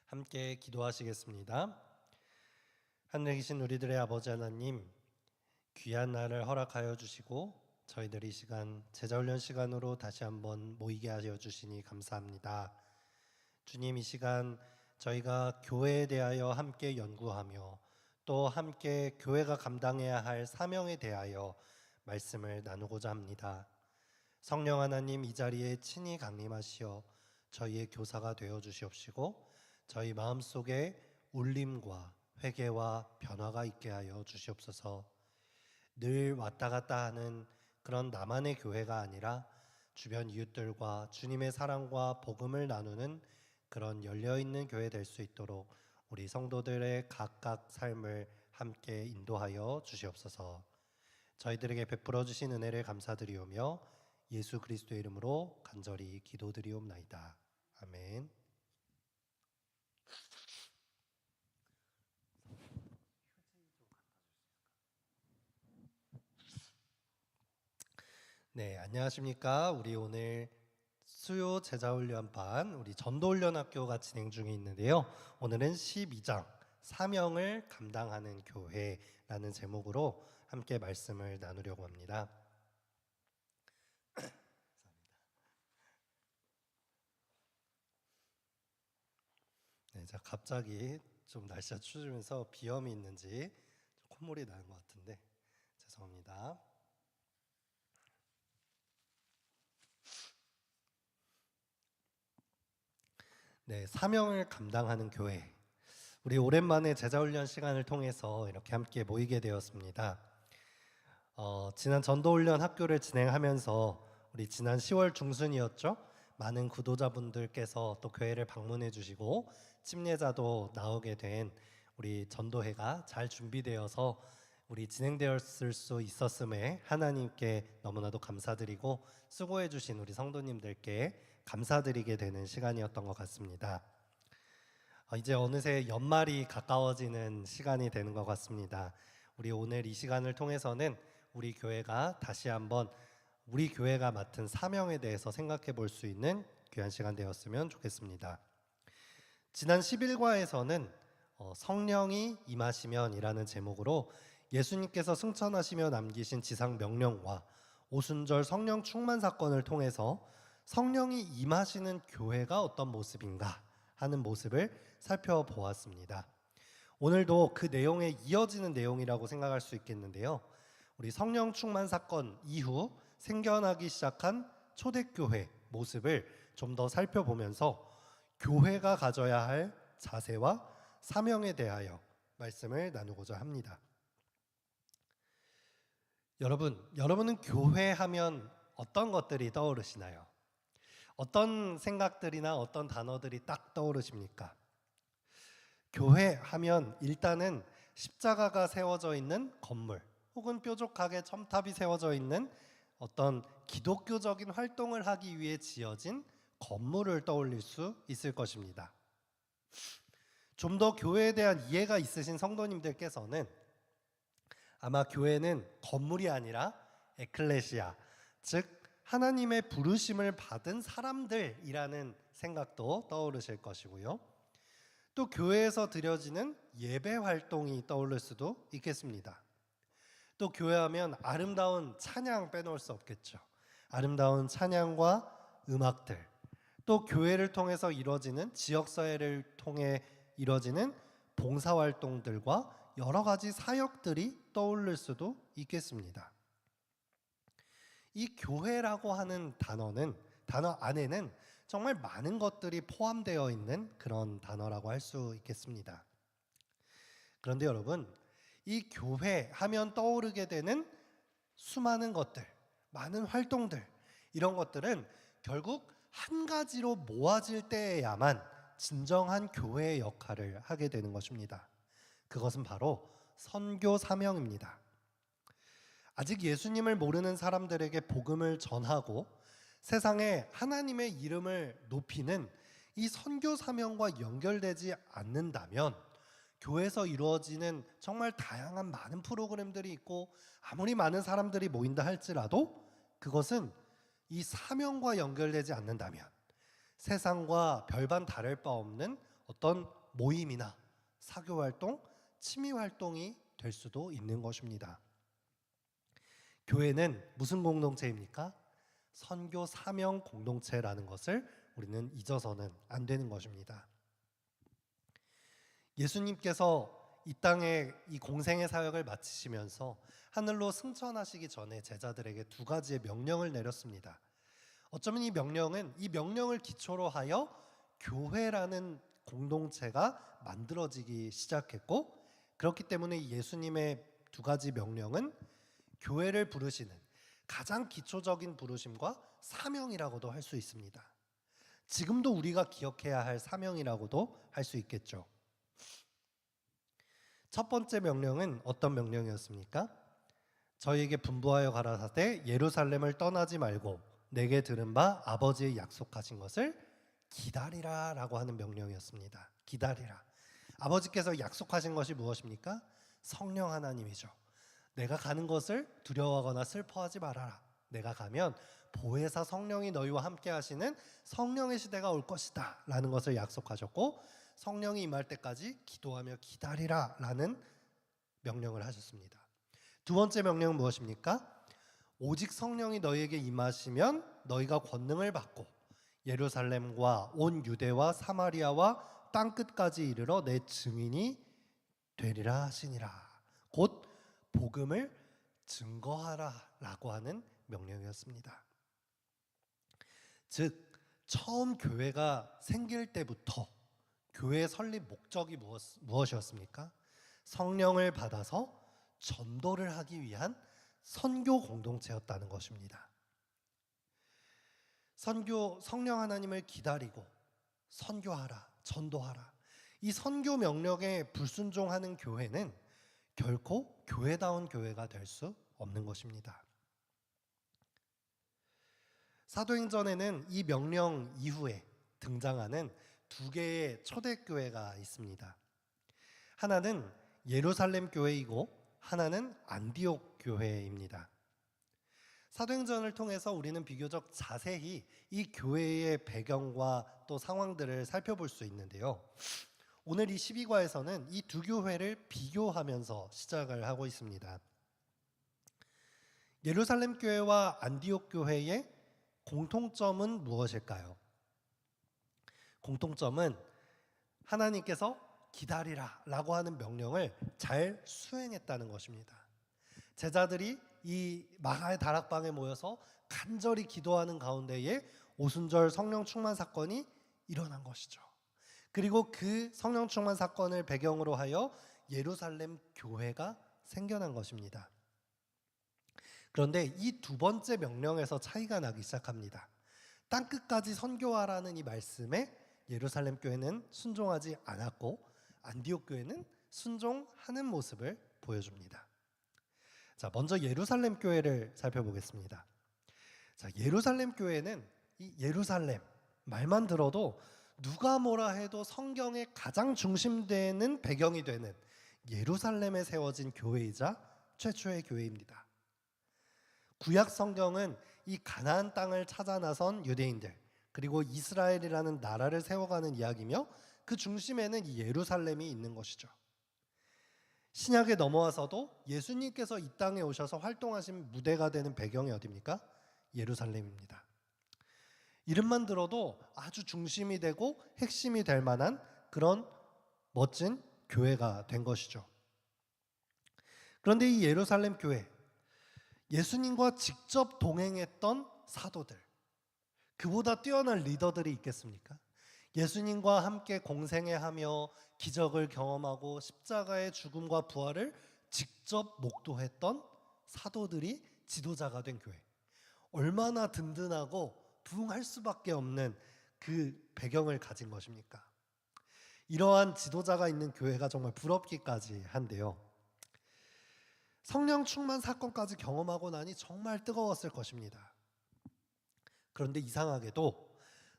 함께 기도하시겠습니다. 하늘에 계신 우리들의 아버지 하나님, 귀한 날을 허락하여 주시고 저희들이 이 시간 제자훈련 시간으로 다시 한번 모이게 하여 주시니 감사합니다. 주님, 이 시간 저희가 교회에 대하여 함께 연구하며 또 함께 교회가 감당해야 할 사명에 대하여 말씀을 나누고자 합니다. 성령 하나님, 이 자리에 친히 강림하시어 저희의 교사가 되어 주시옵시고 저희 마음속에 울림과 회개와 변화가 있게 하여 주시옵소서. 늘 왔다 갔다 하는 그런 나만의 교회가 아니라 주변 이웃들과 주님의 사랑과 복음을 나누는 그런 열려있는 교회 될 수 있도록 우리 성도들의 각각 삶을 함께 인도하여 주시옵소서. 저희들에게 베풀어 주신 은혜를 감사드리오며 예수 그리스도의 이름으로 간절히 기도드리옵나이다. 아멘. 네, 안녕하십니까. 우리 오늘 수요 제자훈련반 우리 전도훈련학교가 진행 중에 있는데요. 오늘은 12장 사명을 감당하는 교회라는 제목으로 함께 말씀을 나누려고 합니다. 네, 자, 갑자기 좀 날씨가 추워지면서 비염이 있는지 콧물이 나는 것 같은데 죄송합니다. 네, 사명을 감당하는 교회. 우리 오랜만에 제자훈련 시간을 통해서 이렇게 함께 모이게 되었습니다. 지난 전도훈련 학교를 진행하면서 우리 지난 10월 중순이었죠? 많은 구도자분들께서 또 교회를 방문해 주시고 침례자도 나오게 된 우리 전도회가 잘 준비되어서 우리 진행되었을 수 있었음에 하나님께 너무나도 감사드리고 수고해 주신 우리 성도님들께 감사드리게 되는 시간이었던 것 같습니다. 이제 어느새 연말이 가까워지는 시간이 되는 것 같습니다. 우리 오늘 이 시간을 통해서는 우리 교회가 다시 한번 우리 교회가 맡은 사명에 대해서 생각해 볼 수 있는 귀한 시간 되었으면 좋겠습니다. 지난 11과에서는 성령이 임하시면 이라는 제목으로 예수님께서 승천하시며 남기신 지상 명령과 오순절 성령 충만 사건을 통해서 성령이 임하시는 교회가 어떤 모습인가 하는 모습을 살펴보았습니다. 오늘도 그 내용에 이어지는 내용이라고 생각할 수 있겠는데요. 우리 성령 충만 사건 이후 생겨나기 시작한 초대교회 모습을 좀 더 살펴보면서 교회가 가져야 할 자세와 사명에 대하여 말씀을 나누고자 합니다. 여러분은 교회 하면 어떤 것들이 떠오르시나요? 어떤 생각들이나 어떤 단어들이 딱 떠오르십니까? 교회 하면 일단은 십자가가 세워져 있는 건물 혹은 뾰족하게 첨탑이 세워져 있는 어떤 기독교적인 활동을 하기 위해 지어진 건물을 떠올릴 수 있을 것입니다. 좀 더 교회에 대한 이해가 있으신 성도님들께서는 아마 교회는 건물이 아니라 에클레시아, 즉 하나님의 부르심을 받은 사람들이라는 생각도 떠오르실 것이고요. 또 교회에서 드려지는 예배 활동이 떠오를 수도 있겠습니다. 또 교회하면 아름다운 찬양 빼놓을 수 없겠죠. 아름다운 찬양과 음악들, 또 교회를 통해서 이루어지는 지역사회를 통해 이루어지는 봉사활동들과 여러 가지 사역들이 떠오를 수도 있겠습니다. 이 교회라고 하는 단어 안에는 정말 많은 것들이 포함되어 있는 그런 단어라고 할 수 있겠습니다. 그런데 여러분, 이 교회 하면 떠오르게 되는 수많은 것들, 많은 활동들, 이런 것들은 결국 한 가지로 모아질 때에야만 진정한 교회의 역할을 하게 되는 것입니다. 그것은 바로 선교 사명입니다. 아직 예수님을 모르는 사람들에게 복음을 전하고 세상에 하나님의 이름을 높이는 이 선교 사명과 연결되지 않는다면 교회에서 이루어지는 정말 다양한 많은 프로그램들이 있고 아무리 많은 사람들이 모인다 할지라도 그것은 이 사명과 연결되지 않는다면 세상과 별반 다를 바 없는 어떤 모임이나 사교 활동, 취미 활동이 될 수도 있는 것입니다. 교회는 무슨 공동체입니까? 선교 사명 공동체라는 것을 우리는 잊어서는 안 되는 것입니다. 예수님께서 이 땅에 이 공생의 사역을 마치시면서 하늘로 승천하시기 전에 제자들에게 두 가지의 명령을 내렸습니다. 어쩌면 이 명령을 기초로 하여 교회라는 공동체가 만들어지기 시작했고, 그렇기 때문에 예수님의 두 가지 명령은 교회를 부르시는 가장 기초적인 부르심과 사명이라고도 할 수 있습니다. 지금도 우리가 기억해야 할 사명이라고도 할 수 있겠죠. 첫 번째 명령은 어떤 명령이었습니까? 저희에게 분부하여 가라사대 예루살렘을 떠나지 말고 내게 들은 바 아버지의 약속하신 것을 기다리라 라고 하는 명령이었습니다. 기다리라. 아버지께서 약속하신 것이 무엇입니까? 성령 하나님이죠. 내가 가는 것을 두려워하거나 슬퍼하지 말아라. 내가 가면 보혜사 성령이 너희와 함께 하시는 성령의 시대가 올 것이다 라는 것을 약속하셨고, 성령이 임할 때까지 기도하며 기다리라 라는 명령을 하셨습니다. 두 번째 명령은 무엇입니까? 오직 성령이 너희에게 임하시면 너희가 권능을 받고 예루살렘과 온 유대와 사마리아와 땅끝까지 이르러 내 증인이 되리라 하시니라. 곧 복음을 증거하라 라고 하는 명령이었습니다. 즉 처음 교회가 생길 때부터 교회의 설립 목적이 무엇이었습니까? 성령을 받아서 전도를 하기 위한 선교 공동체였다는 것입니다. 성령 하나님을 기다리고 선교하라, 전도하라. 이 선교 명령에 불순종하는 교회는 결코 교회다운 교회가 될 수 없는 것입니다. 사도행전에는 이 명령 이후에 등장하는 두 개의 초대교회가 있습니다. 하나는 예루살렘 교회이고 하나는 안디옥 교회입니다. 사도행전을 통해서 우리는 비교적 자세히 이 교회의 배경과 또 상황들을 살펴볼 수 있는데요. 오늘 이 12과에서는 이 두 교회를 비교하면서 시작을 하고 있습니다. 예루살렘 교회와 안디옥 교회의 공통점은 무엇일까요? 공통점은 하나님께서 기다리라 라고 하는 명령을 잘 수행했다는 것입니다. 제자들이 이 마가의 다락방에 모여서 간절히 기도하는 가운데에 오순절 성령 충만 사건이 일어난 것이죠. 그리고 그 성령 충만 사건을 배경으로 하여 예루살렘 교회가 생겨난 것입니다. 그런데 이 두 번째 명령에서 차이가 나기 시작합니다. 땅끝까지 선교하라는 이 말씀에 예루살렘 교회는 순종하지 않았고 안디옥 교회는 순종하는 모습을 보여줍니다. 자, 먼저 예루살렘 교회를 살펴보겠습니다. 자, 예루살렘 교회는 이 예루살렘 말만 들어도 누가 뭐라 해도 성경의 가장 중심되는 배경이 되는 예루살렘에 세워진 교회이자 최초의 교회입니다. 구약 성경은 이 가나안 땅을 찾아 나선 유대인들 그리고 이스라엘이라는 나라를 세워가는 이야기며 그 중심에는 이 예루살렘이 있는 것이죠. 신약에 넘어와서도 예수님께서 이 땅에 오셔서 활동하신 무대가 되는 배경이 어디입니까? 예루살렘입니다. 이름만 들어도 아주 중심이 되고 핵심이 될 만한 그런 멋진 교회가 된 것이죠. 그런데 이 예루살렘 교회, 예수님과 직접 동행했던 사도들, 그보다 뛰어난 리더들이 있겠습니까? 예수님과 함께 공생애하며 기적을 경험하고 십자가의 죽음과 부활을 직접 목도했던 사도들이 지도자가 된 교회. 얼마나 든든하고 부응할 수밖에 없는 그 배경을 가진 것입니까? 이러한 지도자가 있는 교회가 정말 부럽기까지 한데요. 성령 충만 사건까지 경험하고 나니 정말 뜨거웠을 것입니다. 그런데 이상하게도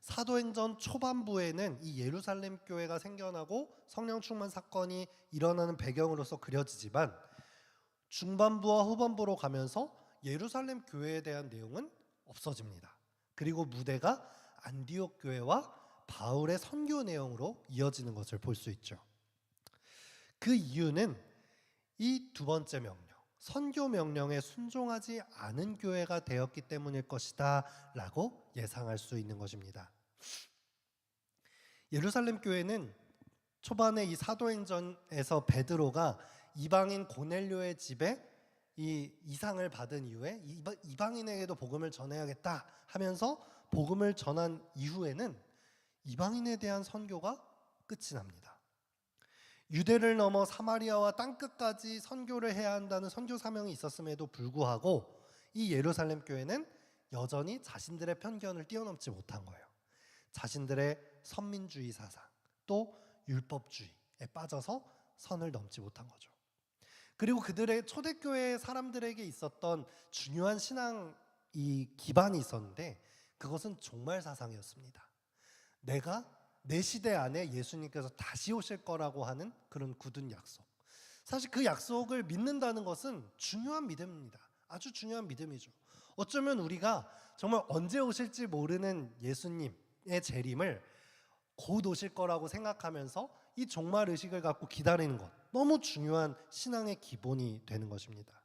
사도행전 초반부에는 이 예루살렘 교회가 생겨나고 성령 충만 사건이 일어나는 배경으로서 그려지지만 중반부와 후반부로 가면서 예루살렘 교회에 대한 내용은 없어집니다. 그리고 무대가 안디옥 교회와 바울의 선교 내용으로 이어지는 것을 볼 수 있죠. 그 이유는 이 두 번째 명령, 선교 명령에 순종하지 않은 교회가 되었기 때문일 것이다 라고 예상할 수 있는 것입니다. 예루살렘 교회는 초반에 이 사도행전에서 베드로가 이방인 고넬료의 집에 이 이상을 받은 이후에 이방인에게도 복음을 전해야겠다 하면서 복음을 전한 이후에는 이방인에 대한 선교가 끝이 납니다. 유대를 넘어 사마리아와 땅끝까지 선교를 해야 한다는 선교 사명이 있었음에도 불구하고 이 예루살렘 교회는 여전히 자신들의 편견을 뛰어넘지 못한 거예요. 자신들의 선민주의 사상, 또 율법주의에 빠져서 선을 넘지 못한 거죠. 그리고 그들의 초대교회 사람들에게 있었던 중요한 신앙 기반이 있었는데 그것은 종말 사상이었습니다. 내 시대 안에 예수님께서 다시 오실 거라고 하는 그런 굳은 약속. 사실 그 약속을 믿는다는 것은 중요한 믿음입니다. 아주 중요한 믿음이죠. 어쩌면 우리가 정말 언제 오실지 모르는 예수님의 재림을 곧 오실 거라고 생각하면서 이 종말 의식을 갖고 기다리는 것, 너무 중요한 신앙의 기본이 되는 것입니다.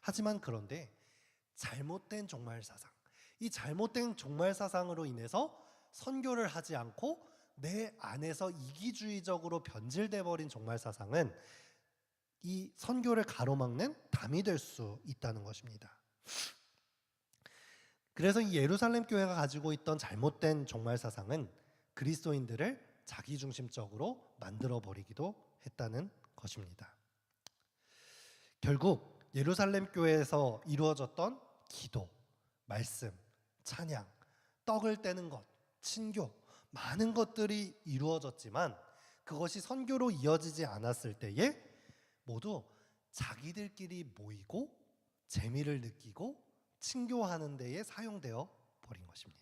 하지만 그런데 잘못된 종말 사상, 이 잘못된 종말 사상으로 인해서 선교를 하지 않고 내 안에서 이기주의적으로 변질돼 버린 종말 사상은 이 선교를 가로막는 담이 될 수 있다는 것입니다. 그래서 이 예루살렘 교회가 가지고 있던 잘못된 종말 사상은 그리스도인들을 자기중심적으로 만들어 버리기도 했다는 것입니다. 결국 예루살렘 교회에서 이루어졌던 기도, 말씀, 찬양, 떡을 떼는 것, 친교, 많은 것들이 이루어졌지만 그것이 선교로 이어지지 않았을 때에 모두 자기들끼리 모이고 재미를 느끼고 친교하는 데에 사용되어 버린 것입니다.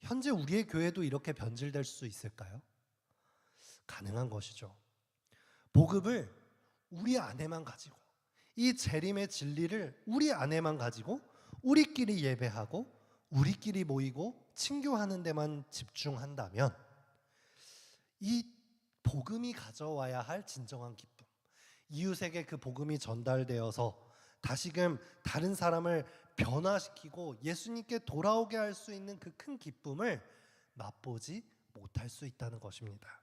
현재 우리의 교회도 이렇게 변질될 수 있을까요? 가능한 것이죠. 복음을 우리 안에만 가지고, 이 재림의 진리를 우리 안에만 가지고 우리끼리 예배하고 우리끼리 모이고 친교하는 데만 집중한다면 이 복음이 가져와야 할 진정한 기쁨, 이웃에게 그 복음이 전달되어서 다시금 다른 사람을 변화시키고 예수님께 돌아오게 할 수 있는 그 큰 기쁨을 맛보지 못할 수 있다는 것입니다.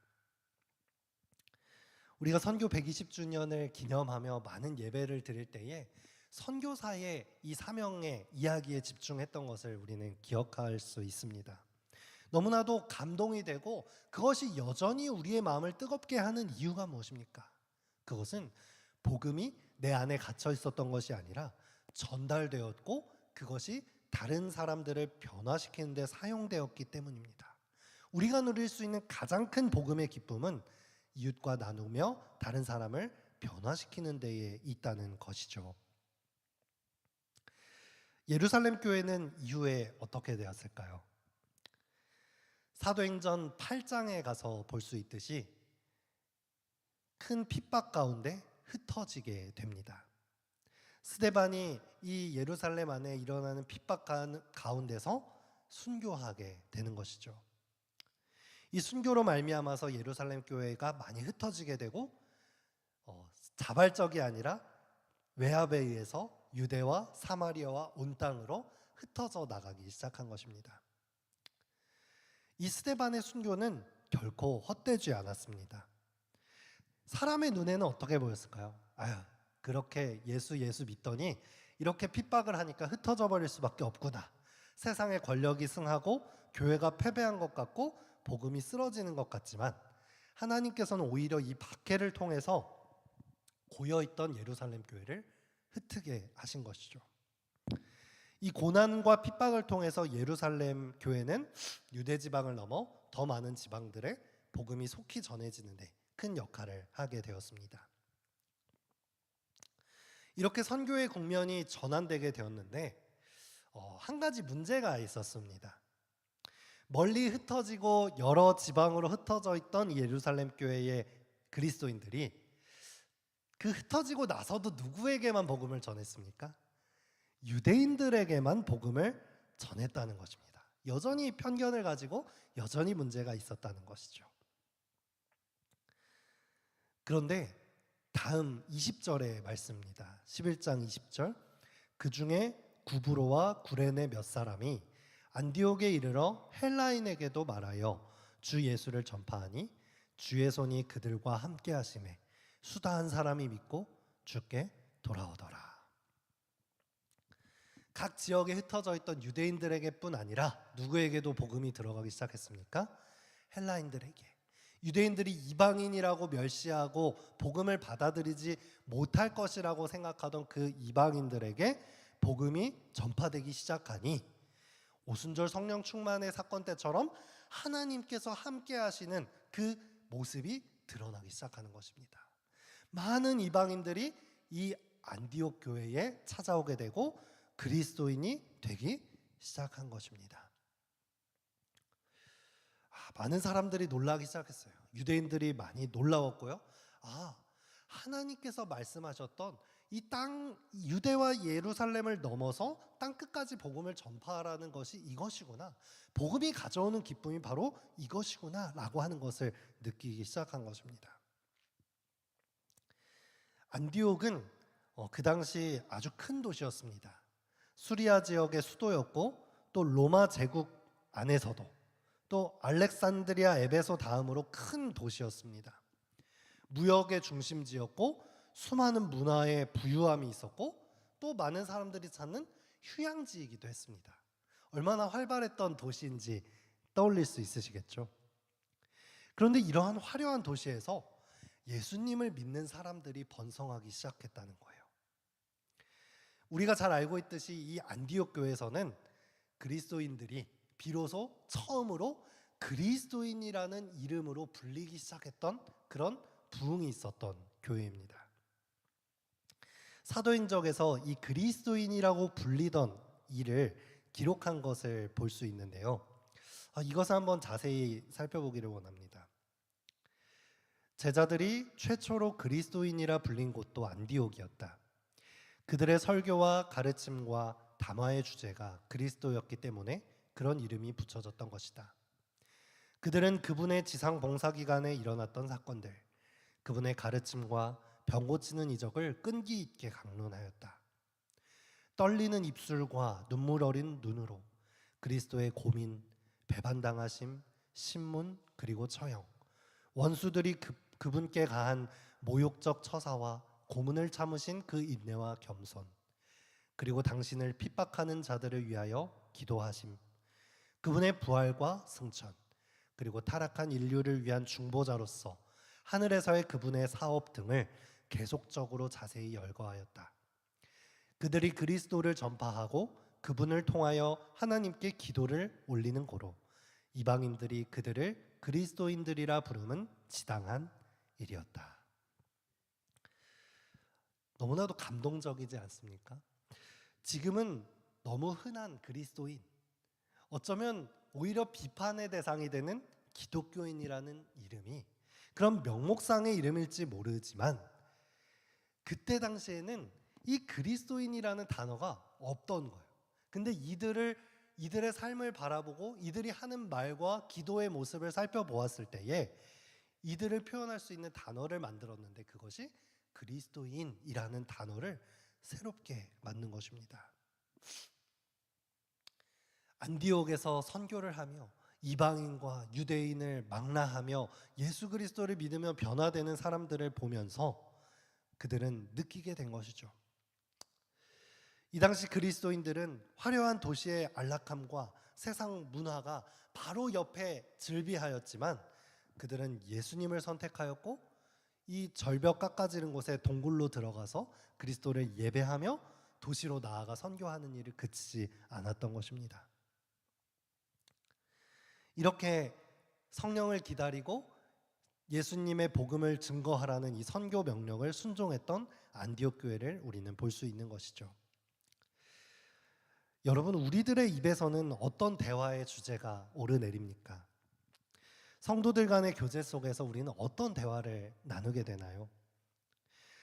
우리가 선교 120주년을 기념하며 많은 예배를 드릴 때에 선교사의 이 사명의 이야기에 집중했던 것을 우리는 기억할 수 있습니다. 너무나도 감동이 되고 그것이 여전히 우리의 마음을 뜨겁게 하는 이유가 무엇입니까? 그것은 복음이 내 안에 갇혀 있었던 것이 아니라 전달되었고 그것이 다른 사람들을 변화시키는 데 사용되었기 때문입니다. 우리가 누릴 수 있는 가장 큰 복음의 기쁨은 이웃과 나누며 다른 사람을 변화시키는 데에 있다는 것이죠. 예루살렘 교회는 이후에 어떻게 되었을까요? 사도행전 8장에 가서 볼 수 있듯이 큰 핍박 가운데 흩어지게 됩니다. 스데반이 이 예루살렘 안에 일어나는 핍박 가운데서 순교하게 되는 것이죠. 이 순교로 말미암아서 예루살렘 교회가 많이 흩어지게 되고 자발적이 아니라 외압에 의해서 유대와 사마리아와 온 땅으로 흩어져 나가기 시작한 것입니다. 이 스데반의 순교는 결코 헛되지 않았습니다. 사람의 눈에는 어떻게 보였을까요? 그렇게 예수 믿더니 이렇게 핍박을 하니까 흩어져 버릴 수밖에 없구나. 세상의 권력이 승하고 교회가 패배한 것 같고 복음이 쓰러지는 것 같지만 하나님께서는 오히려 이 박해를 통해서 고여있던 예루살렘 교회를 흩트게 하신 것이죠. 이 고난과 핍박을 통해서 예루살렘 교회는 유대 지방을 넘어 더 많은 지방들의 복음이 속히 전해지는 데 큰 역할을 하게 되었습니다. 이렇게 선교의 국면이 전환되게 되었는데 한 가지 문제가 있었습니다. 멀리 흩어지고 여러 지방으로 흩어져 있던 예루살렘 교회의 그리스도인들이 그 흩어지고 나서도 누구에게만 복음을 전했습니까? 유대인들에게만 복음을 전했다는 것입니다. 여전히 편견을 가지고 여전히 문제가 있었다는 것이죠. 그런데 다음 20절의 말씀입니다. 11장 20절. 그 중에 구브로와 구레네 몇 사람이 안디옥에 이르러 헬라인에게도 말하여 주 예수를 전파하니 주의 손이 그들과 함께 하심에 수다한 사람이 믿고 주께 돌아오더라. 각 지역에 흩어져 있던 유대인들에게뿐 아니라 누구에게도 복음이 들어가기 시작했습니까? 헬라인들에게. 유대인들이 이방인이라고 멸시하고 복음을 받아들이지 못할 것이라고 생각하던 그 이방인들에게 복음이 전파되기 시작하니 오순절 성령 충만의 사건 때처럼 하나님께서 함께 하시는 그 모습이 드러나기 시작하는 것입니다. 많은 이방인들이 이 안디옥 교회에 찾아오게 되고 그리스도인이 되기 시작한 것입니다. 많은 사람들이 놀라기 시작했어요. 유대인들이 많이 놀라웠고요. 하나님께서 말씀하셨던 이 땅 유대와 예루살렘을 넘어서 땅 끝까지 복음을 전파하라는 것이 이것이구나. 복음이 가져오는 기쁨이 바로 이것이구나라고 하는 것을 느끼기 시작한 것입니다. 안디옥은 그 당시 아주 큰 도시였습니다. 수리아 지역의 수도였고 또 로마 제국 안에서도 또 알렉산드리아 에베소 다음으로 큰 도시였습니다. 무역의 중심지였고 수많은 문화의 부유함이 있었고 또 많은 사람들이 찾는 휴양지이기도 했습니다. 얼마나 활발했던 도시인지 떠올릴 수 있으시겠죠? 그런데 이러한 화려한 도시에서 예수님을 믿는 사람들이 번성하기 시작했다는 거예요. 우리가 잘 알고 있듯이 이 안디옥 교회에서는 그리스도인들이 비로소 처음으로 그리스도인이라는 이름으로 불리기 시작했던 그런 부흥이 있었던 교회입니다. 사도행적에서 이 그리스도인이라고 불리던 이를 기록한 것을 볼 수 있는데요. 이것을 한번 자세히 살펴보기를 원합니다. 제자들이 최초로 그리스도인이라 불린 곳도 안디옥이었다. 그들의 설교와 가르침과 담화의 주제가 그리스도였기 때문에 그런 이름이 붙여졌던 것이다. 그들은 그분의 지상 봉사 기간에 일어났던 사건들, 그분의 가르침과 병 고치는 이적을 끈기 있게 강론하였다. 떨리는 입술과 눈물 어린 눈으로 그리스도의 고민, 배반당하심, 신문 그리고 처형, 원수들이 그분께 가한 모욕적 처사와 고문을 참으신 그 인내와 겸손, 그리고 당신을 핍박하는 자들을 위하여 기도하심, 그분의 부활과 승천, 그리고 타락한 인류를 위한 중보자로서 하늘에서의 그분의 사업 등을 계속적으로 자세히 열거하였다. 그들이 그리스도를 전파하고 그분을 통하여 하나님께 기도를 올리는 고로 이방인들이 그들을 그리스도인들이라 부르면 지당한 일이었다. 너무나도 감동적이지 않습니까? 지금은 너무 흔한 그리스도인, 어쩌면 오히려 비판의 대상이 되는 기독교인이라는 이름이 그런 명목상의 이름일지 모르지만 그때 당시에는 이 그리스도인이라는 단어가 없던 거예요. 근데 이들의 삶을 바라보고 이들이 하는 말과 기도의 모습을 살펴보았을 때에 이들을 표현할 수 있는 단어를 만들었는데 그것이 그리스도인이라는 단어를 새롭게 만든 것입니다. 안디옥에서 선교를 하며 이방인과 유대인을 망라하며 예수 그리스도를 믿으며 변화되는 사람들을 보면서 그들은 느끼게 된 것이죠. 이 당시 그리스도인들은 화려한 도시의 안락함과 세상 문화가 바로 옆에 즐비하였지만 그들은 예수님을 선택하였고 이 절벽 깎아지른 곳에 동굴로 들어가서 그리스도를 예배하며 도시로 나아가 선교하는 일을 그치지 않았던 것입니다. 이렇게 성령을 기다리고 예수님의 복음을 증거하라는 이 선교 명령을 순종했던 안디옥 교회를 우리는 볼 수 있는 것이죠. 여러분, 우리들의 입에서는 어떤 대화의 주제가 오르내립니까? 성도들 간의 교제 속에서 우리는 어떤 대화를 나누게 되나요?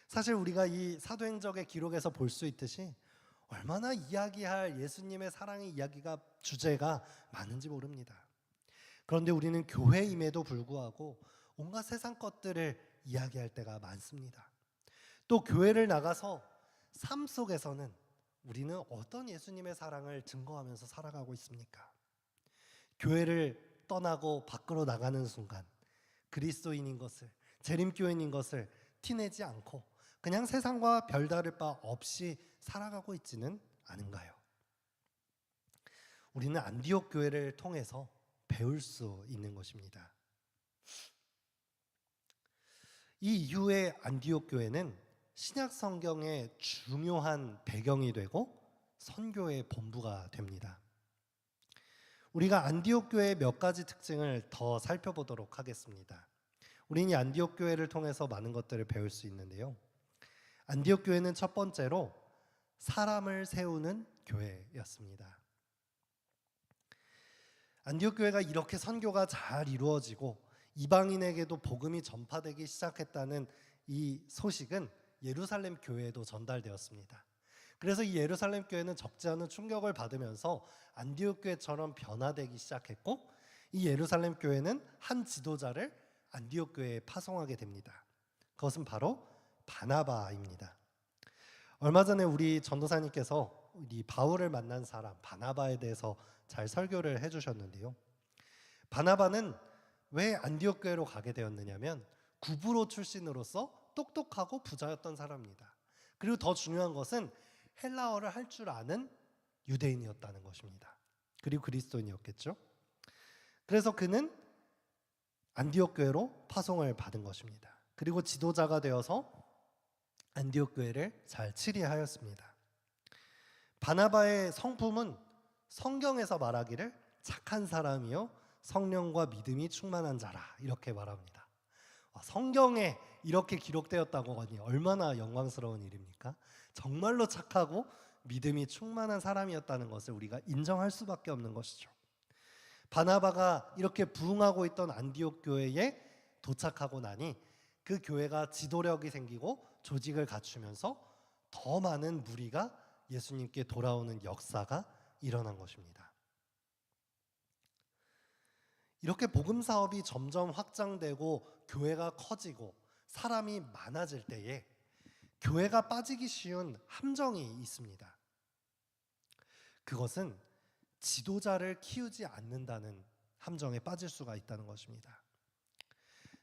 사실 우리가 이 사도행적의 기록에서 볼 수 있듯이 얼마나 이야기할 예수님의 사랑의 이야기가 주제가 많은지 모릅니다. 그런데 우리는 교회임에도 불구하고 온갖 세상 것들을 이야기할 때가 많습니다. 또 교회를 나가서 삶 속에서는 우리는 어떤 예수님의 사랑을 증거하면서 살아가고 있습니까? 교회를 떠나고 밖으로 나가는 순간 그리스도인인 것을, 재림교인인 것을 티내지 않고 그냥 세상과 별다를 바 없이 살아가고 있지는 않은가요? 우리는 안디옥 교회를 통해서 배울 수 있는 것입니다. 이 이후에 안디옥 교회는 신약 성경의 중요한 배경이 되고 선교의 본부가 됩니다. 우리가 안디옥 교회의 몇 가지 특징을 더 살펴보도록 하겠습니다. 우리는 이 안디옥 교회를 통해서 많은 것들을 배울 수 있는데요. 안디옥 교회는 첫 번째로 사람을 세우는 교회였습니다. 안디옥 교회가 이렇게 선교가 잘 이루어지고 이방인에게도 복음이 전파되기 시작했다는 이 소식은 예루살렘 교회에도 전달되었습니다. 그래서 이 예루살렘 교회는 적지 않은 충격을 받으면서 안디옥 교회처럼 변화되기 시작했고, 이 예루살렘 교회는 한 지도자를 안디옥 교회에 파송하게 됩니다. 그것은 바로 바나바입니다. 얼마 전에 우리 전도사님께서 이 바울을 만난 사람 바나바에 대해서 잘 설교를 해주셨는데요. 바나바는 왜 안디옥 교회로 가게 되었느냐면 구브로 출신으로서 똑똑하고 부자였던 사람입니다. 그리고 더 중요한 것은 헬라어를 할 줄 아는 유대인이었다는 것입니다. 그리고 그리스도인이었겠죠. 그래서 그는 안디옥 교회로 파송을 받은 것입니다. 그리고 지도자가 되어서 안디옥 교회를 잘 치리하였습니다. 바나바의 성품은 성경에서 말하기를 착한 사람이요 성령과 믿음이 충만한 자라 이렇게 말합니다. 성경에 이렇게 기록되었다고 하니 얼마나 영광스러운 일입니까? 정말로 착하고 믿음이 충만한 사람이었다는 것을 우리가 인정할 수밖에 없는 것이죠. 바나바가 이렇게 부흥하고 있던 안디옥 교회에 도착하고 나니 그 교회가 지도력이 생기고 조직을 갖추면서 더 많은 무리가 예수님께 돌아오는 역사가 일어난 것입니다. 이렇게 복음 사업이 점점 확장되고 교회가 커지고 사람이 많아질 때에 교회가 빠지기 쉬운 함정이 있습니다. 그것은 지도자를 키우지 않는다는 함정에 빠질 수가 있다는 것입니다.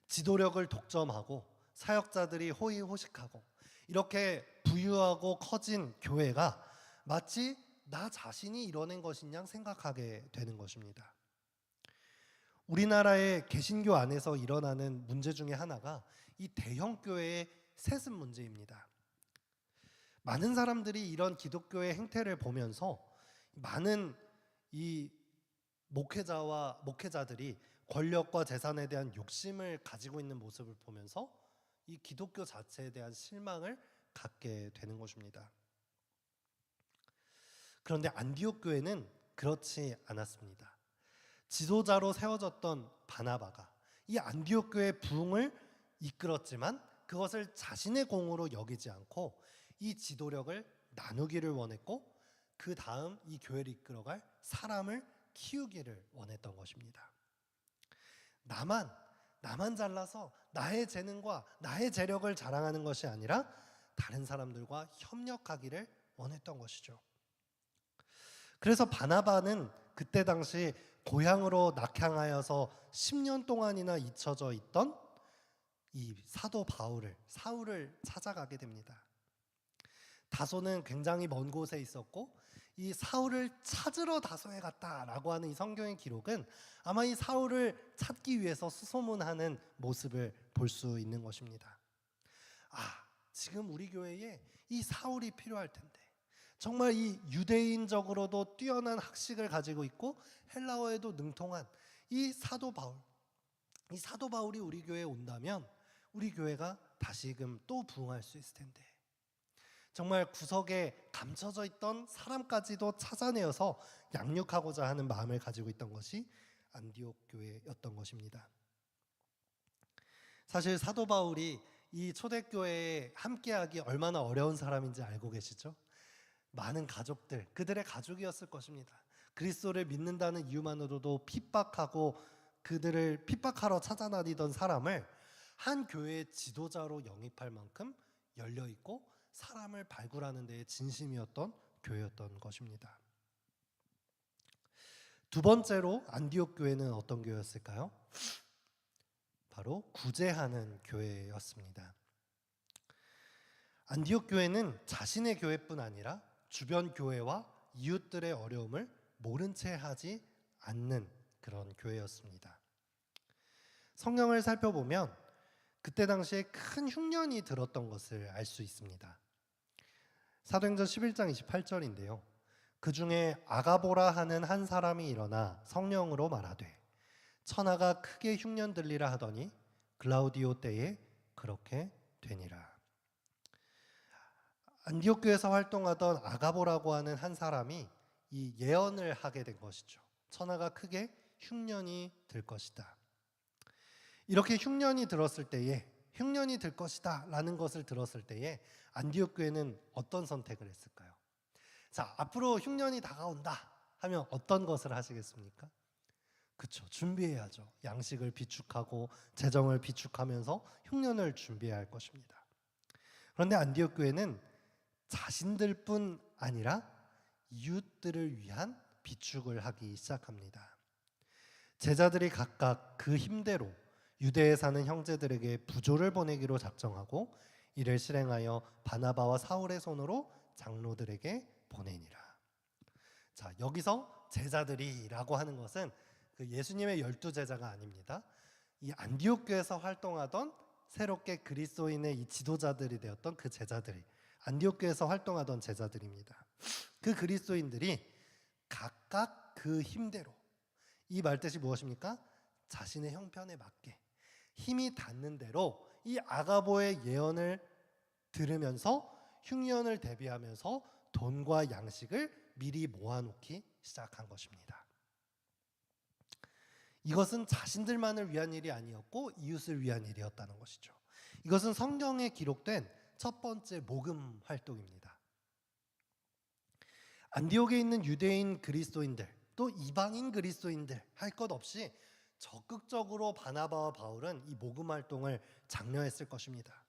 지도력을 독점하고 사역자들이 호의호식하고 이렇게 부유하고 커진 교회가 마치 나 자신이 이뤄낸 것인 양 생각하게 되는 것입니다. 우리나라의 개신교 안에서 일어나는 문제 중에 하나가 이 대형 교회의 세습 문제입니다. 많은 사람들이 이런 기독교의 행태를 보면서 많은 이 목회자들이 권력과 재산에 대한 욕심을 가지고 있는 모습을 보면서 이 기독교 자체에 대한 실망을 갖게 되는 것입니다. 그런데 안디옥 교회는 그렇지 않았습니다. 지도자로 세워졌던 바나바가 이 안디옥 교회의 부흥을 이끌었지만 그것을 자신의 공으로 여기지 않고 이 지도력을 나누기를 원했고 그 다음 이 교회를 이끌어갈 사람을 키우기를 원했던 것입니다. 나만 잘나서 나의 재능과 나의 재력을 자랑하는 것이 아니라 다른 사람들과 협력하기를 원했던 것이죠. 그래서 바나바는 그때 당시 고향으로 낙향하여서 10년 동안이나 잊혀져 있던 이 사도 사울을 찾아가게 됩니다. 다소는 굉장히 먼 곳에 있었고 이 사울을 찾으러 다소에 갔다라고 하는 이 성경의 기록은 아마 이 사울을 찾기 위해서 수소문하는 모습을 볼 수 있는 것입니다. 지금 우리 교회에 이 사울이 필요할 텐데, 정말 이 유대인적으로도 뛰어난 학식을 가지고 있고 헬라어에도 능통한 이 사도 바울이 우리 교회에 온다면 우리 교회가 다시금 또 부흥할 수 있을 텐데, 정말 구석에 감춰져 있던 사람까지도 찾아내어서 양육하고자 하는 마음을 가지고 있던 것이 안디옥 교회였던 것입니다. 사실 사도 바울이 이 초대교회에 함께하기 얼마나 어려운 사람인지 알고 계시죠? 많은 가족들, 그들의 가족이었을 것입니다. 그리스도를 믿는다는 이유만으로도 핍박하고 그들을 핍박하러 찾아다니던 사람을 한 교회의 지도자로 영입할 만큼 열려있고 사람을 발굴하는 데에 진심이었던 교회였던 것입니다. 두 번째로 안디옥 교회는 어떤 교회였을까요? 바로 구제하는 교회였습니다. 안디옥 교회는 자신의 교회뿐 아니라 주변 교회와 이웃들의 어려움을 모른 채 하지 않는 그런 교회였습니다. 성경을 살펴보면 그때 당시에 큰 흉년이 들었던 것을 알 수 있습니다. 사도행전 11장 28절인데요. 그 중에 아가보라 하는 한 사람이 일어나 성령으로 말하되 천하가 크게 흉년 들리라 하더니 글라우디오 때에 그렇게 되니라. 안디옥 교회에서 활동하던 아가보라고 하는 한 사람이 이 예언을 하게 된 것이죠. 천하가 크게 흉년이 들 것이다. 이렇게 흉년이 들었을 때에 흉년이 들 것이다 라는 것을 들었을 때에 안디옥 교회는 어떤 선택을 했을까요? 자, 앞으로 흉년이 다가온다 하면 어떤 것을 하시겠습니까? 그렇죠. 준비해야죠. 양식을 비축하고 재정을 비축하면서 흉년을 준비해야 할 것입니다. 그런데 안디옥 교회는 자신들뿐 아니라 이웃들을 위한 비축을 하기 시작합니다. 제자들이 각각 그 힘대로 유대에 사는 형제들에게 부조를 보내기로 작정하고 이를 실행하여 바나바와 사울의 손으로 장로들에게 보내니라. 자, 여기서 제자들이라고 하는 것은 그 예수님의 12제자가 아닙니다. 이 안디옥 교회에서 활동하던 새롭게 그리스도인의 이 지도자들이 되었던 그 제자들이 안디옥 교회에서 활동하던 제자들입니다. 그 그리스도인들이 각각 그 힘대로, 이 말뜻이 무엇입니까? 자신의 형편에 맞게 힘이 닿는 대로 이 아가보의 예언을 들으면서 흉년을 대비하면서 돈과 양식을 미리 모아놓기 시작한 것입니다. 이것은 자신들만을 위한 일이 아니었고 이웃을 위한 일이었다는 것이죠. 이것은 성경에 기록된 첫 번째 모금 활동입니다. 안디옥에 있는 유대인 그리스도인들 또 이방인 그리스도인들 할 것 없이 적극적으로 바나바와 바울은 이 모금 활동을 장려했을 것입니다.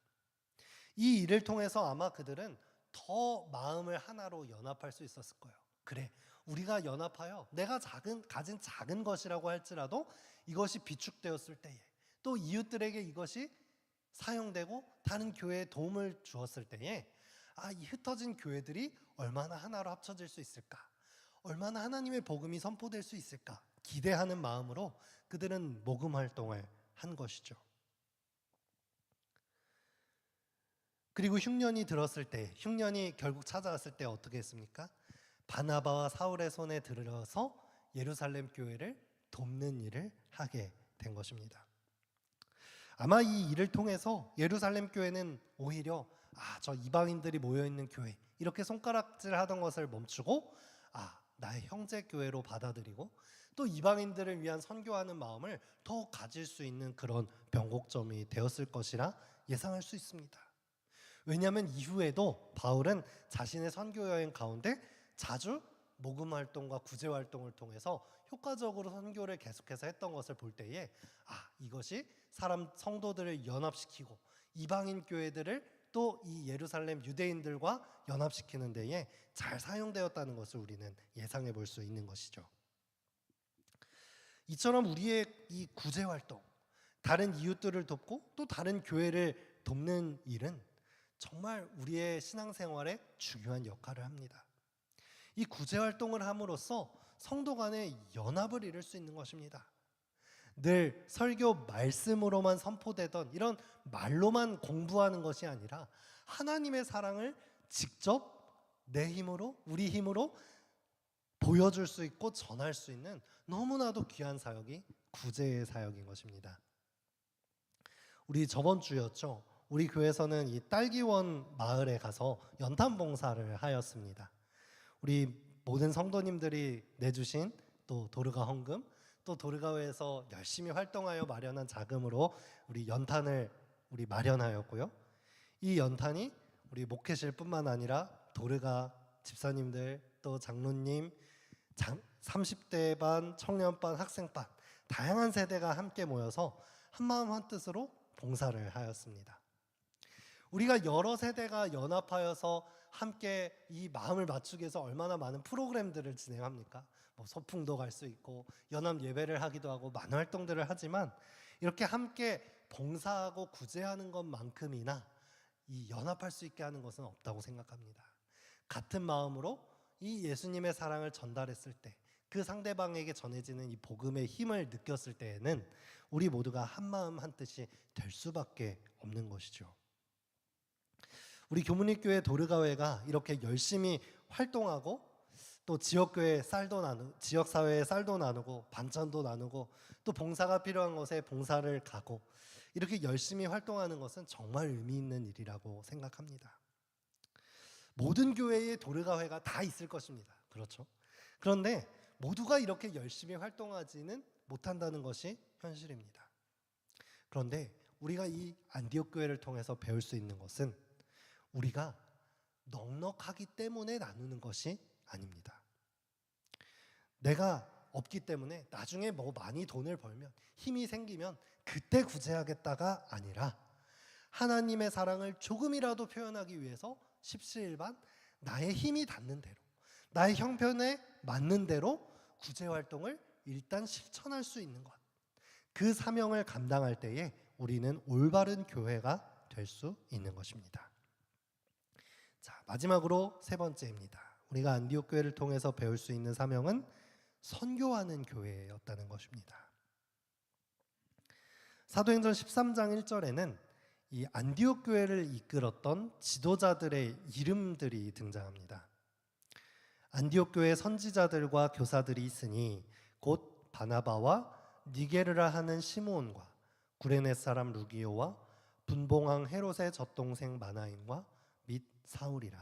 이 일을 통해서 아마 그들은 더 마음을 하나로 연합할 수 있었을 거예요. 그래, 우리가 연합하여 내가 가진 작은 것이라고 할지라도 이것이 비축되었을 때에 또 이웃들에게 이것이 사용되고 다른 교회에 도움을 주었을 때에 이 흩어진 교회들이 얼마나 하나로 합쳐질 수 있을까? 얼마나 하나님의 복음이 선포될 수 있을까? 기대하는 마음으로 그들은 모금 활동을 한 것이죠. 그리고 흉년이 들었을 때, 흉년이 결국 찾아왔을 때 어떻게 했습니까? 바나바와 사울의 손에 들어서 예루살렘 교회를 돕는 일을 하게 된 것입니다. 아마 이 일을 통해서 예루살렘 교회는 오히려 저 이방인들이 모여있는 교회 이렇게 손가락질 하던 것을 멈추고 나의 형제 교회로 받아들이고 또 이방인들을 위한 선교하는 마음을 더 가질 수 있는 그런 변곡점이 되었을 것이라 예상할 수 있습니다. 왜냐하면 이후에도 바울은 자신의 선교 여행 가운데 자주 모금 활동과 구제 활동을 통해서 효과적으로 선교를 계속해서 했던 것을 볼 때에 이것이 성도들을 연합시키고 이방인 교회들을 또 이 예루살렘 유대인들과 연합시키는 데에 잘 사용되었다는 것을 우리는 예상해 볼 수 있는 것이죠. 이처럼 우리의 이 구제 활동, 다른 이웃들을 돕고 또 다른 교회를 돕는 일은 정말 우리의 신앙생활에 중요한 역할을 합니다. 이 구제 활동을 함으로써 성도 간의 연합을 이룰 수 있는 것입니다. 늘 설교 말씀으로만 선포되던 이런 말로만 공부하는 것이 아니라 하나님의 사랑을 직접 내 힘으로, 우리 힘으로 보여줄 수 있고 전할 수 있는 너무나도 귀한 사역이 구제의 사역인 것입니다. 우리 저번 주였죠. 우리 교회에서는 이 딸기원 마을에 가서 연탄 봉사를 하였습니다. 우리 모든 성도님들이 내주신 또 도르가 헌금, 또 도르가회에서 열심히 활동하여 마련한 자금으로 우리 연탄을 마련하였고요. 이 연탄이 우리 목회실뿐만 아니라 도르가 집사님들, 또 장로님, 30대 반, 청년반, 학생반 다양한 세대가 함께 모여서 한마음 한뜻으로 봉사를 하였습니다. 우리가 여러 세대가 연합하여서 함께 이 마음을 맞추기 위해서 얼마나 많은 프로그램들을 진행합니까? 뭐 소풍도 갈 수 있고 연합 예배를 하기도 하고 많은 활동들을 하지만 이렇게 함께 봉사하고 구제하는 것만큼이나 이 연합할 수 있게 하는 것은 없다고 생각합니다. 같은 마음으로 이 예수님의 사랑을 전달했을 때, 그 상대방에게 전해지는 이 복음의 힘을 느꼈을 때에는 우리 모두가 한 마음 한 뜻이 될 수밖에 없는 것이죠. 우리 교문리교회 도르가회가 이렇게 열심히 활동하고 또 지역사회에 쌀도 나누고 반찬도 나누고 또 봉사가 필요한 곳에 봉사를 가고 이렇게 열심히 활동하는 것은 정말 의미 있는 일이라고 생각합니다. 모든 교회에 도르가회가 다 있을 것입니다. 그렇죠? 그런데 모두가 이렇게 열심히 활동하지는 못한다는 것이 현실입니다. 그런데 우리가 이 안디옥 교회를 통해서 배울 수 있는 것은 우리가 넉넉하기 때문에 나누는 것이 아닙니다. 내가 없기 때문에 나중에 뭐 많이 돈을 벌면 힘이 생기면 그때 구제하겠다가 아니라 하나님의 사랑을 조금이라도 표현하기 위해서 십시일반 나의 힘이 닿는 대로, 나의 형편에 맞는 대로 구제 활동을 일단 실천할 수 있는 것, 그 사명을 감당할 때에 우리는 올바른 교회가 될 수 있는 것입니다. 자, 마지막으로 세 번째입니다. 우리가 안디옥 교회를 통해서 배울 수 있는 사명은 선교하는 교회였다는 것입니다. 사도행전 13장 1절에는 이 안디옥 교회를 이끌었던 지도자들의 이름들이 등장합니다. 안디옥 교회 선지자들과 교사들이 있으니 곧 바나바와 니게르라 하는 시므온과 구레네 사람 루기오와 분봉왕 헤롯의 젖동생 마나인과 및 사울이라.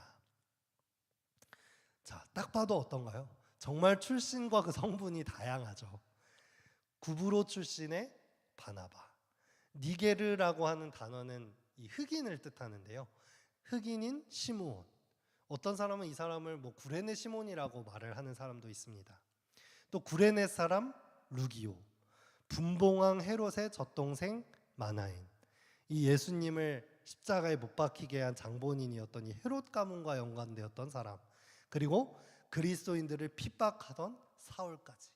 자, 딱 봐도 어떤가요? 정말 출신과 그 성분이 다양하죠. 구브로 출신의 바나바, 니게르라고 하는 단어는 이 흑인을 뜻하는데요. 흑인인 시므온. 어떤 사람은 이 사람을 뭐 구레네 시몬이라고 말을 하는 사람도 있습니다. 또 구레네 사람 루기오, 분봉왕 헤롯의 젖동생 마나인. 이 예수님을 십자가에 못 박히게 한 장본인이었던 이 헤롯 가문과 연관되었던 사람, 그리고 그리스도인들을 핍박하던 사울까지,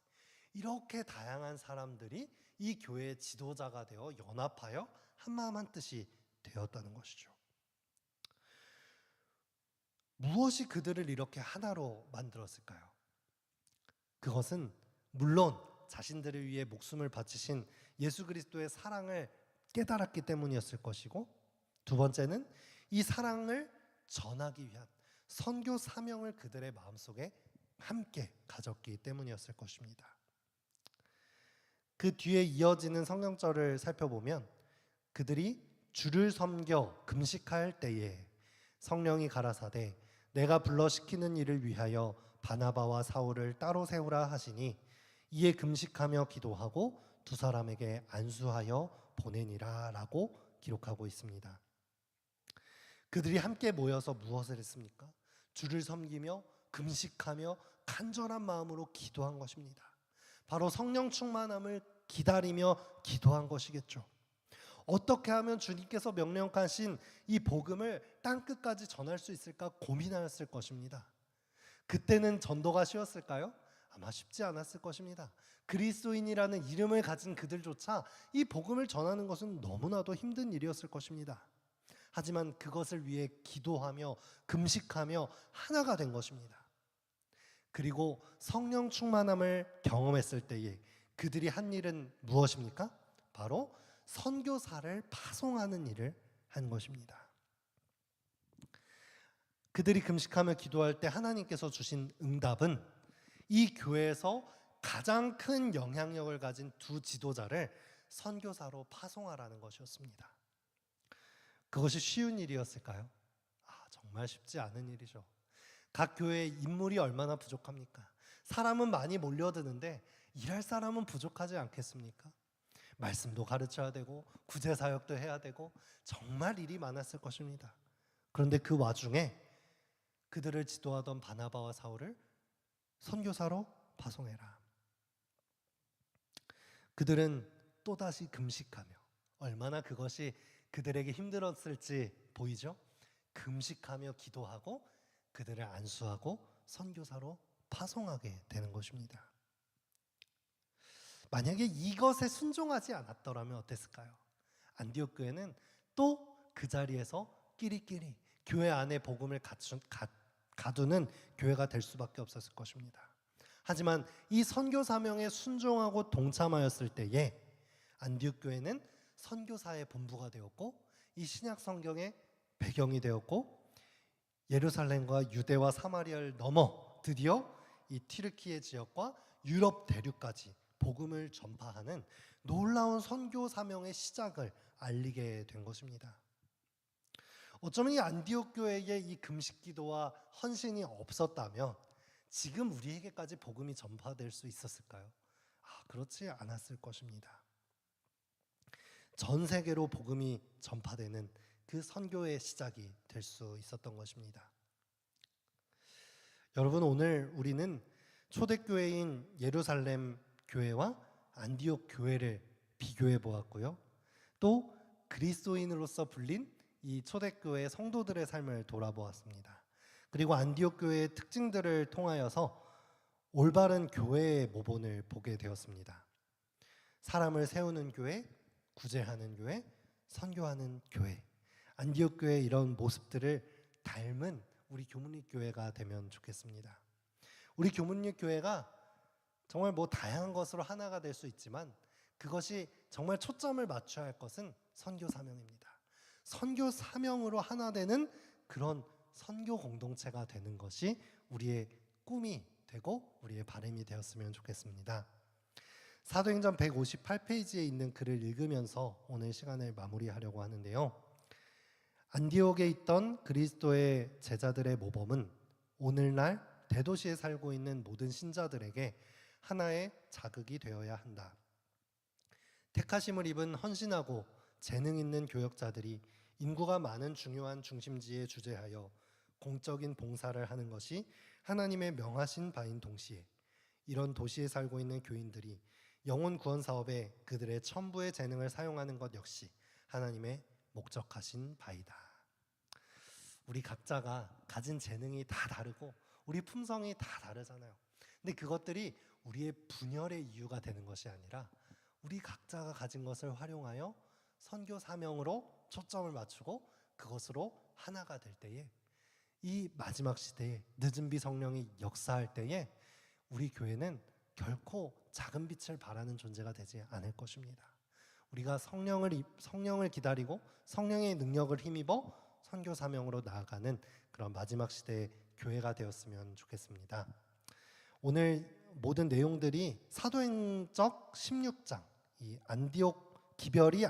이렇게 다양한 사람들이 이 교회의 지도자가 되어 연합하여 한마음 한뜻이 되었다는 것이죠. 무엇이 그들을 이렇게 하나로 만들었을까요? 그것은 물론 자신들을 위해 목숨을 바치신 예수 그리스도의 사랑을 깨달았기 때문이었을 것이고, 두 번째는 이 사랑을 전하기 위한 선교 사명을 그들의 마음속에 함께 가졌기 때문이었을 것입니다. 그 뒤에 이어지는 성경절을 살펴보면 그들이 주를 섬겨 금식할 때에 성령이 가라사대 내가 불러 시키는 일을 위하여 바나바와 사울을 따로 세우라 하시니 이에 금식하며 기도하고 두 사람에게 안수하여 보내니라 라고 기록하고 있습니다. 그들이 함께 모여서 무엇을 했습니까? 주를 섬기며 금식하며 간절한 마음으로 기도한 것입니다. 바로 성령 충만함을 기다리며 기도한 것이겠죠. 어떻게 하면 주님께서 명령하신 이 복음을 땅끝까지 전할 수 있을까 고민하였을 것입니다. 그때는 전도가 쉬웠을까요? 아마 쉽지 않았을 것입니다. 그리스도인이라는 이름을 가진 그들조차 이 복음을 전하는 것은 너무나도 힘든 일이었을 것입니다. 하지만 그것을 위해 기도하며 금식하며 하나가 된 것입니다. 그리고 성령 충만함을 경험했을 때에 그들이 한 일은 무엇입니까? 바로 선교사를 파송하는 일을 한 것입니다. 그들이 금식하며 기도할 때 하나님께서 주신 응답은 이 교회에서 가장 큰 영향력을 가진 두 지도자를 선교사로 파송하라는 것이었습니다. 그것이 쉬운 일이었을까요? 정말 쉽지 않은 일이죠. 각 교회에 인물이 얼마나 부족합니까? 사람은 많이 몰려드는데 일할 사람은 부족하지 않겠습니까? 말씀도 가르쳐야 되고 구제사역도 해야 되고 정말 일이 많았을 것입니다. 그런데 그 와중에 그들을 지도하던 바나바와 사울을 선교사로 파송해라. 그들은 또다시 금식하며, 얼마나 그것이 그들에게 힘들었을지 보이죠? 금식하며 기도하고 그들을 안수하고 선교사로 파송하게 되는 것입니다. 만약에 이것에 순종하지 않았더라면 어땠을까요? 안디옥 교회는 또 그 자리에서 끼리끼리 교회 안에 복음을 가두는 교회가 될 수밖에 없었을 것입니다. 하지만 이 선교 사명에 순종하고 동참하였을 때에 안디옥 교회는 선교사의 본부가 되었고, 이 신약 성경의 배경이 되었고, 예루살렘과 유대와 사마리아를 넘어 드디어 이 튀르키예 지역과 유럽 대륙까지 복음을 전파하는 놀라운 선교 사명의 시작을 알리게 된 것입니다. 어쩌면 이 안디옥 교회의 이 금식 기도와 헌신이 없었다면 지금 우리에게까지 복음이 전파될 수 있었을까요? 그렇지 않았을 것입니다. 전 세계로 복음이 전파되는 그 선교의 시작이 될 수 있었던 것입니다. 여러분, 오늘 우리는 초대교회인 예루살렘 교회와 안디옥 교회를 비교해 보았고요. 또 그리스도인으로서 불린 이 초대교회 성도들의 삶을 돌아보았습니다. 그리고 안디옥 교회의 특징들을 통하여서 올바른 교회의 모본을 보게 되었습니다. 사람을 세우는 교회, 구제하는 교회, 선교하는 교회. 안디옥 교회의 이런 모습들을 닮은 우리 교문립 교회가 되면 좋겠습니다. 우리 교문립 교회가 정말 다양한 것으로 하나가 될 수 있지만 그것이 정말 초점을 맞춰야 할 것은 선교 사명입니다. 선교 사명으로 하나 되는 그런 선교 공동체가 되는 것이 우리의 꿈이 되고 우리의 바람이 되었으면 좋겠습니다. 사도행전 158페이지에 있는 글을 읽으면서 오늘 시간을 마무리하려고 하는데요. 안디옥에 있던 그리스도의 제자들의 모범은 오늘날 대도시에 살고 있는 모든 신자들에게 하나의 자극이 되어야 한다. 택하심을 입은 헌신하고 재능 있는 교역자들이 인구가 많은 중요한 중심지에 주재하여 공적인 봉사를 하는 것이 하나님의 명하신 바인 동시에 이런 도시에 살고 있는 교인들이 영혼 구원 사업에 그들의 천부의 재능을 사용하는 것 역시 하나님의 목적하신 바이다. 우리 각자가 가진 재능이 다 다르고 우리 품성이 다 다르잖아요. 근데 그것들이 우리의 분열의 이유가 되는 것이 아니라 우리 각자가 가진 것을 활용하여 선교 사명으로 초점을 맞추고 그것으로 하나가 될 때에 이 마지막 시대에 늦은 비 성령이 역사할 때에 우리 교회는 결코 작은 빛을 발하는 존재가 되지 않을 것입니다. 우리가 성령을 기다리고 성령의 능력을 힘입어 선교 사명으로 나아가는 그런 마지막 시대의 교회가 되었으면 좋겠습니다. 오늘 모든 내용들이 사도행적 16장 이 안디옥 기별이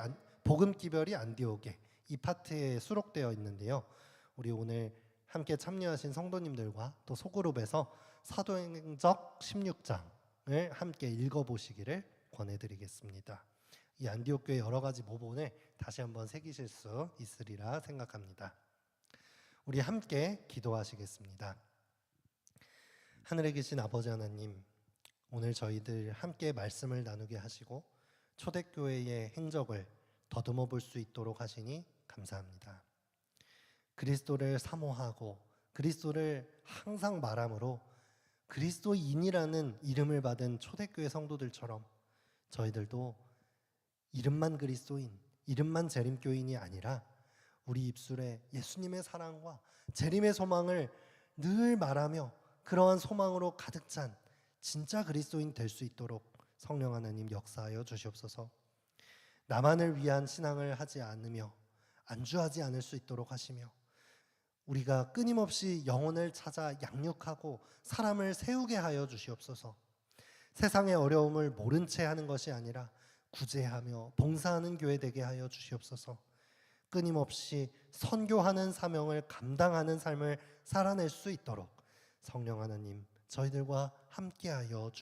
복음 기별이 안디옥에 이 파트에 수록되어 있는데요. 우리 오늘 함께 참여하신 성도님들과 또 소그룹에서 사도행적 16장을 함께 읽어보시기를 권해드리겠습니다. 이 안디옥 교회 여러 가지 모본을 다시 한번 새기실 수 있으리라 생각합니다. 우리 함께 기도하시겠습니다. 하늘에 계신 아버지 하나님, 오늘 저희들 함께 말씀을 나누게 하시고 초대교회의 행적을 더듬어 볼 수 있도록 하시니 감사합니다. 그리스도를 사모하고 그리스도를 항상 말함으로 그리스도인이라는 이름을 받은 초대교회 성도들처럼 저희들도 이름만 그리스도인, 이름만 재림교인이 아니라 우리 입술에 예수님의 사랑과 재림의 소망을 늘 말하며 그러한 소망으로 가득 찬 진짜 그리스도인 될 수 있도록 성령 하나님 역사하여 주시옵소서. 나만을 위한 신앙을 하지 않으며 안주하지 않을 수 있도록 하시며 우리가 끊임없이 영혼을 찾아 양육하고 사람을 세우게 하여 주시옵소서. 세상의 어려움을 모른 채 하는 것이 아니라 구제하며 봉사하는 교회 되게 하여 주시옵소서. 끊임없이 선교하는 사명을 감당하는 삶을 살아낼 수 있도록 성령 하나님 저희들과 함께하여